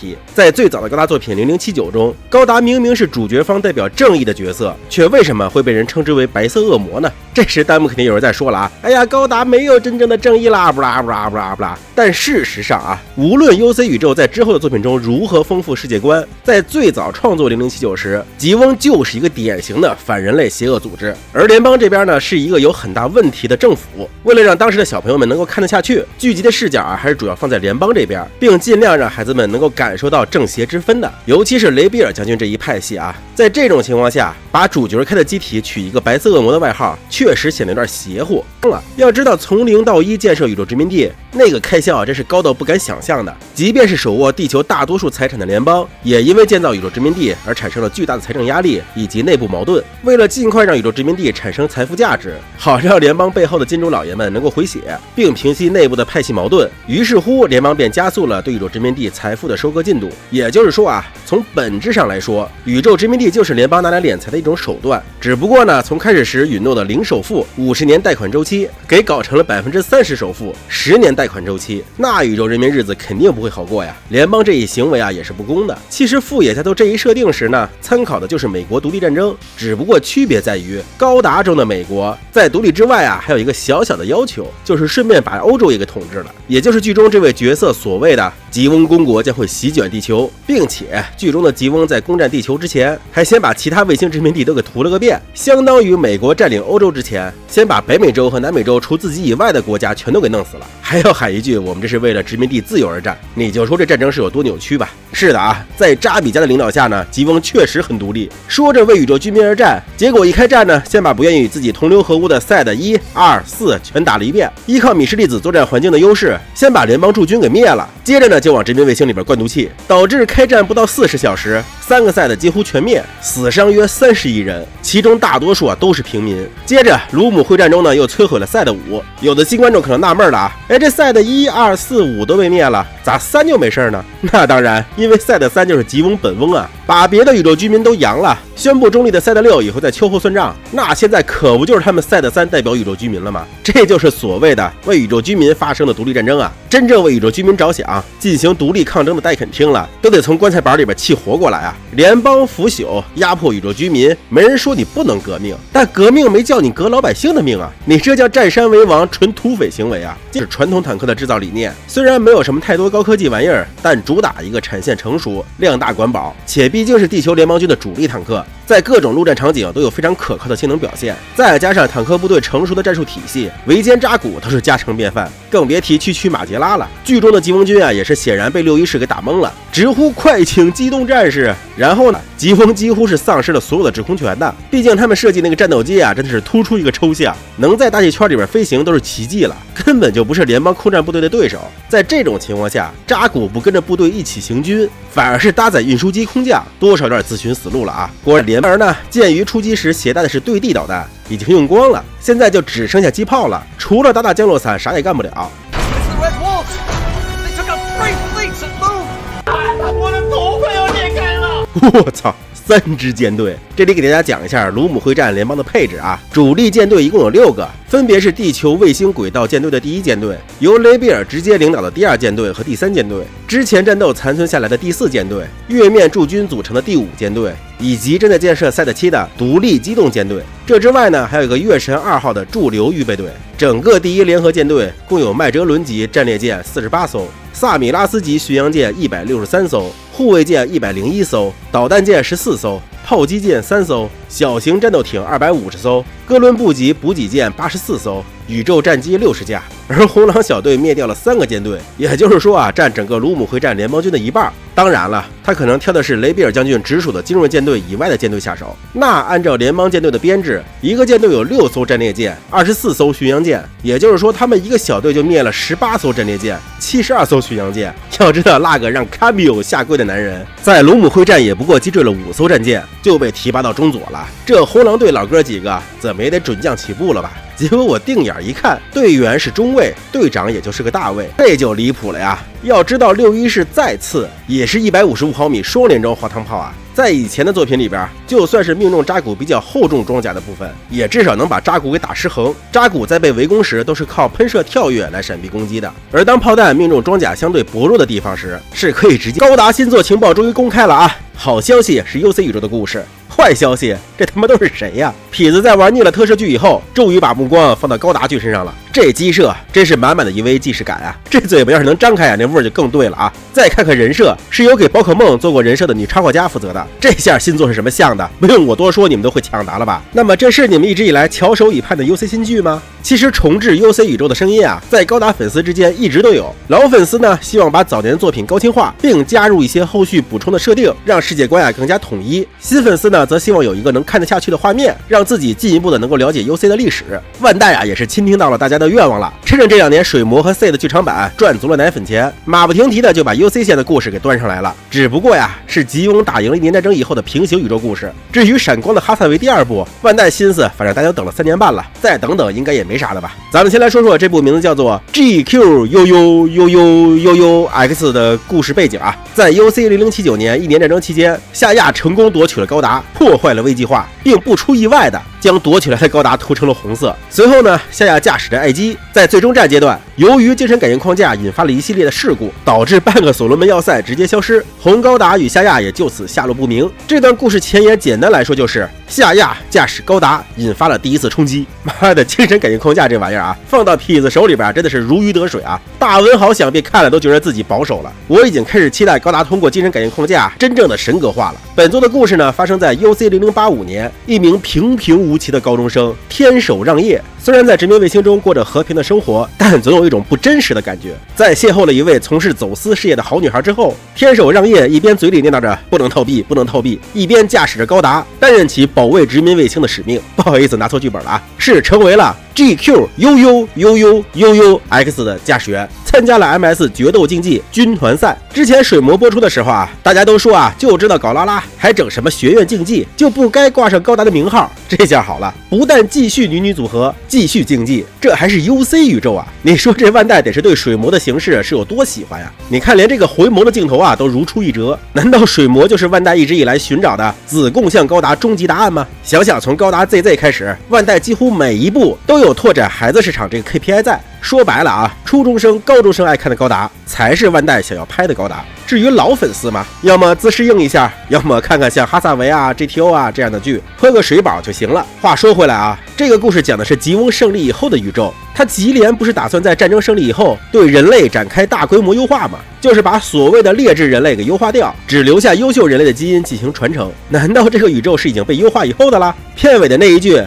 题。在最早的高达作品0079中，高达明明是主角方代表正义的角色，却为什么会被人称之为白色恶魔呢？这时弹幕肯定有人在说了啊，哎呀，高达没有真正的正义啦，不啦不啦不啦不啦。但事实上啊，无论 UC 宇宙在之后的作品中如何丰富世界观，在最早创作0079时，吉翁就是一个典型的反人类邪恶组织，而联邦这边呢是一个有很大问题的政府。为了让当时的小朋友们能够看得下去，剧集的视角还是主要放在联邦这边，并尽量让孩子们能够感受到正邪之分的。尤其是雷比尔将军这一派系啊，在这种情况下，把主角开的机体取一个白色恶魔的外号，确实显得有点邪乎了。要知道从0到1建设宇宙殖民地，那个开销啊，真是高到不敢想象的。即便是手握地球大多数财产的联邦，也因为建造宇宙殖民地而产生了巨大的财政压力以及内部矛盾。为了尽快让宇宙殖民地产生财富价值，好让联邦背后的金主老爷们能够回血，并平息内部的派系矛盾，于是乎联邦便加速了对宇宙殖民地财富的收割进度。也就是说啊，从本质上来说，宇宙殖民地就是联邦拿来敛财的一种手段，只不过呢，从开始时允诺的0首付、50年贷款周期，给搞成了30%首付、10年贷款周期，那宇宙人民日子肯定不会好过呀。联邦这一行为啊，也是不公的。其实富野在做这一设定时呢，参考的就是美国独立战争，只不过区别在于高达中的美国在独立之外啊，还有一个小小的要求，就是顺便把欧洲也给统治了。也就是剧中这位角色所谓的吉翁公国将会席卷地球，并且剧中的吉翁在攻占地球之前，还先把其他卫星殖民地都给屠了个遍，相当于美国占领欧洲之前，先把北美洲和南美洲除自己以外的国家全都给弄死了，还要喊一句我们这是为了殖民地自由而战。你就说这战争是有多扭曲吧。是的啊，在扎比加的领导下呢，吉翁确实很独立，说着为宇宙居民而战，结果一开战呢，先把不愿意与自己同流合污的赛德1、2、4全打了一遍，依靠米氏粒子作战环境的优势，先把联邦驻军给灭了，接着呢就往殖民卫星里边灌毒气，导致开战不到40小时，3个赛德几乎全灭，死伤约30亿人，其中大多数都是平民。接着卢姆会战中呢，又摧毁了赛德5。有的新观众可能纳闷了啊，这赛德1、2、4、5都被灭了，咋3就没事呢？那当然，因为赛德3就是吉翁本翁啊，把别的宇宙居民都扬了，宣布中立的赛德6以后再秋后算账。那现在可不就是他们赛德3代表宇宙居民了吗？这就是所谓的为宇宙居民发生的独立战争啊！真正为宇宙居民着想，进行独立抗争的戴肯听了，都得从棺材板里边气活过来啊！联邦腐朽，压迫宇宙居民，没人说你不能革命，但革命没叫你革老百姓的命啊！你这叫占山为王，纯土匪行为啊！这是传统坦克的制造理念，虽然没有什么太多高科技玩意儿，但主打一个产线成熟、量大管饱，且毕竟是地球联邦军的主力坦克，在各种陆战场景都有非常可靠的性能表现，再加上坦克部队成熟的战术体系，围歼扎古都是家常便饭，更别提区区马杰拉了。剧中的吉翁军啊，也是显然被614给打懵了，直呼快请机动战士。然后呢，吉翁几乎是丧失了所有的制空权的，毕竟他们设计那个战斗机啊，真的是突出一个抽象，能在大气圈里边飞行都是奇迹了，根本就不是联邦空战部队的对手。在这种情况下，扎古不跟着部队一起行军，反而是搭载运输机空降，多少有点自寻死路了啊！果然联邦呢，鉴于出击时携带的是对地导弹，已经用光了，现在就只剩下机炮了，除了打打降落伞，啥也干不了。我的头快要裂开了！我操！3支舰队，这里给大家讲一下卢姆会战联邦的配置啊。主力舰队一共有6个，分别是地球卫星轨道舰队的第1舰队，由雷比尔直接领导的第2舰队和第3舰队，之前战斗残存下来的第4舰队，月面驻军组成的第5舰队，以及正在建设赛德7的独立机动舰队。这之外呢，还有一个月神2号的驻留预备队。整个第1联合舰队共有麦哲伦级战列舰48艘，萨米拉斯级巡洋舰163艘，护卫舰101艘，导弹舰14艘，炮击舰3艘，小型战斗艇250艘，哥伦布级补给舰84艘，宇宙战机60架。而红狼小队灭掉了3个舰队，也就是说啊，占整个卢姆会战联邦军的一半。当然了，他可能挑的是雷比尔将军直属的精锐舰队以外的舰队下手。那按照联邦舰队的编制，一个舰队有6艘战列舰，24艘巡洋舰，也就是说他们一个小队就灭了18艘战列舰，72艘巡洋舰。要知道那个让卡米欧下跪的男人，在卢姆会战也不过击坠了5艘战舰，就被提拔到中佐了。这红狼队老哥几个怎么也得准将起步了吧？结果我定眼一看，队员是中尉，队长也就是个大尉，这就离谱了呀！要知道61式再次也是155毫米双连装滑膛炮啊，在以前的作品里边，就算是命中扎古比较厚重装甲的部分，也至少能把扎古给打失衡。扎古在被围攻时都是靠喷射跳跃来闪避攻击的，而当炮弹命中装甲相对薄弱的地方时，是可以直接。高达新作情报终于公开了啊！好消息是 UC 宇宙的故事，坏消息这他妈都是谁呀？痞子在玩腻了特摄剧以后，终于把目光放到高达剧身上了。这鸡舍真是满满的EVA既视感啊！这嘴巴要是能张开啊，那味儿就更对了啊！再看看人设，是由给宝可梦做过人设的女插画家负责的。这下新作是什么像的？不用我多说，你们都会抢答了吧？那么这是你们一直以来翘首以盼的 UC 新剧吗？其实重置 UC 宇宙的声音啊，在高达粉丝之间一直都有。老粉丝呢，希望把早年的作品高清化，并加入一些后续补充的设定，让世界观啊更加统一。新粉丝呢，则希望有一个能看得下去的画面，让自己进一步的能够了解 UC 的历史。万代啊，也是倾听到了大家的愿望了。趁着这2年水魔和 C 的剧场版赚足了奶粉钱，马不停蹄的就把 UC 线的故事给端上来了。只不过呀，是吉翁打赢了1年战争以后的平行宇宙故事。至于闪光的哈萨维第2部，万代心思反正大家都等了3年半了，再等等应该也没啥的吧。咱们先来说说这部名字叫做 GQ UUUUUX 的故事背景啊，在 UC 0079年1年战争期间，夏亚成功夺取了高达，破坏了危计划，并不出意外的将夺取来的高达涂成了红色。随后呢，夏亚驾驶着爱机，在最终战阶段，由于精神感应框架引发了一系列的事故，导致半个所罗门要塞直接消失，红高达与夏亚也就此下落不明。这段故事前言简单来说就是夏亚驾驶高达引发了第一次冲击。妈的，精神感应框架这玩意儿啊，放到痞子手里边真的是如鱼得水啊！大文豪想必看了都觉得自己保守了。我已经开始期待高达通过精神感应框架真正的神格化了。本作的故事呢，发生在 UC 0085年，一名平平无奇的高中生天守让业，虽然在殖民卫星中过着和平的生活，但总有一种不真实的感觉。在邂逅了一位从事走私事业的好女孩之后，天守让业一边嘴里念叨着不能逃避不能逃避，一边驾驶着高达担任起保卫殖民卫星的使命。不好意思，拿错剧本了啊，是成为了 GQ UUUUUX 的驾驶员，参加了 MS 决斗竞技军团赛。之前水魔播出的时候啊，大家都说啊，就知道搞拉拉，还整什么学院竞技，就不该挂上高达的名号。这下好了，不但继续女组合，继续竞技，这还是 UC 宇宙啊！你说这万代得是对水魔的形式是有多喜欢呀？你看连这个回眸的镜头啊都如出一辙，难道水魔就是万代一直以来寻找的子共向高达终极答案吗？想想从高达 ZZ 开始，万代几乎每一部都有拓展孩子市场这个 KPI 在。说白了啊，初中生、高中生爱看的高达才是万代想要拍的高达。至于老粉丝嘛，要么自适应一下，要么看看像哈萨维啊、GTO 啊这样的剧，喝个水饱就行了。话说回来啊，这个故事讲的是吉翁胜利以后的宇宙。他吉连不是打算在战争胜利以后对人类展开大规模优化吗？就是把所谓的劣质人类给优化掉，只留下优秀人类的基因进行传承。难道这个宇宙是已经被优化以后的啦？片尾的那一句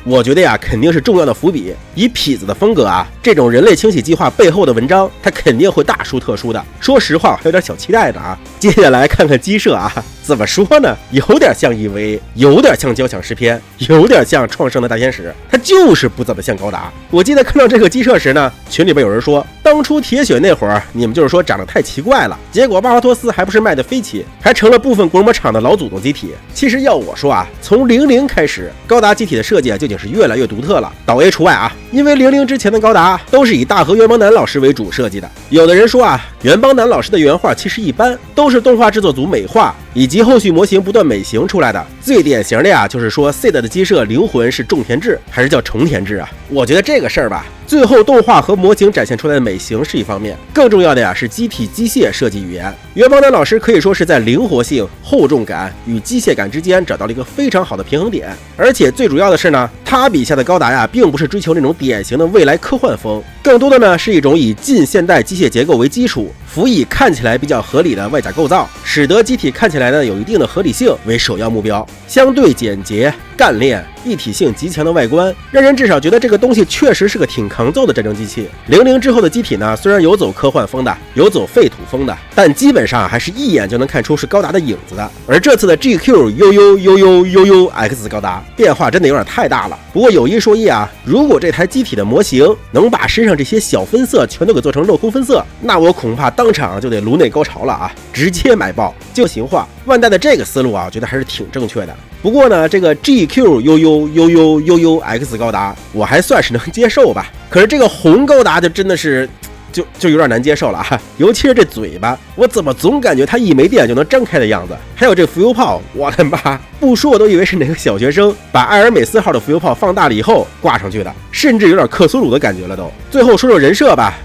我觉得呀，肯定是重要的伏笔。以痞子的风格啊，这种人类清洗计划背后的文章，他肯定会大书特书的。说实话，还有点小期待的啊。接下来看看鸡舍啊，怎么说呢？有点像EVA，有点像交响诗篇，有点像创圣的大天使，他就是不怎么像高达。我记得看到这个鸡舍时呢，群里边有人说，当初铁血那会儿，你们就是说长得太奇怪了，结果巴巴托斯还不是卖的飞起，还成了部分国模厂的老祖宗机体。其实要我说啊，从00开始，高达机体的设计就已经是越来越独特了，岛 A 除外啊，因为00之前的高达都是以大和原邦男老师为主设计的。有的人说啊，原邦男老师的原画其实一般，都是动画制作组美化以及后续模型不断美型出来的。最典型的呀，就是说 SEED 的机设灵魂是种田制还是叫重田制啊？我觉得这个事儿吧，最后动画和模型展现出来的美型是一方面，更重要的呀是机体机械设计语言。原邦男老师可以说是在灵活性、厚重感与机械感之间找到了一个非常好的平衡点。而且最主要的是呢，他笔下的高达呀，并不是追求那种典型的未来科幻风，更多的呢是一种以近现代机械结构为基础，辅以看起来比较合理的外甲构造，使得机体看起来呢有一定的合理性为首要目标。相对简洁、干练、一体性极强的外观，让人至少觉得这个东西确实是个挺抗揍的战争机器。00之后的机体呢，虽然有走科幻风的，有走废土风的，但基本上还是一眼就能看出是高达的影子的。而这次的 GQ UUUUUX 高达变化真的有点太大了。不过有一说一啊，如果这台机体的模型能把身上这些小分色全都给做成镂空分色，那我恐怕当场就得颅内高潮了啊，直接买爆就行化。万代的这个思路啊，我觉得还是挺正确的。不过呢，这个 GQ UU X 高达我还算是能接受吧。可是这个红高达就真的是就有点难接受了啊，尤其是这嘴巴，我怎么总感觉它一没电就能张开的样子？还有这浮游炮，我的妈！不说我都以为是哪个小学生把艾尔美斯号的浮游炮放大了以后挂上去的，甚至有点克苏鲁的感觉了都。最后说说人设吧，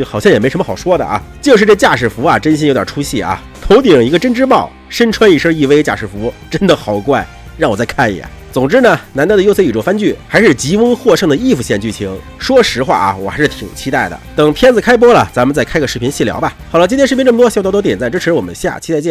好像也没什么好说的啊，就是这驾驶服啊，真心有点出戏啊，头顶一个针织帽，身穿一身 EV 驾驶服，真的好怪，让我再看一眼。总之呢，难得的 UC 宇宙番剧还是吉翁获胜的伊芙线剧情。说实话啊，我还是挺期待的。等片子开播了，咱们再开个视频细聊吧。好了，今天视频这么多，希望多多点赞支持，我们下期再见。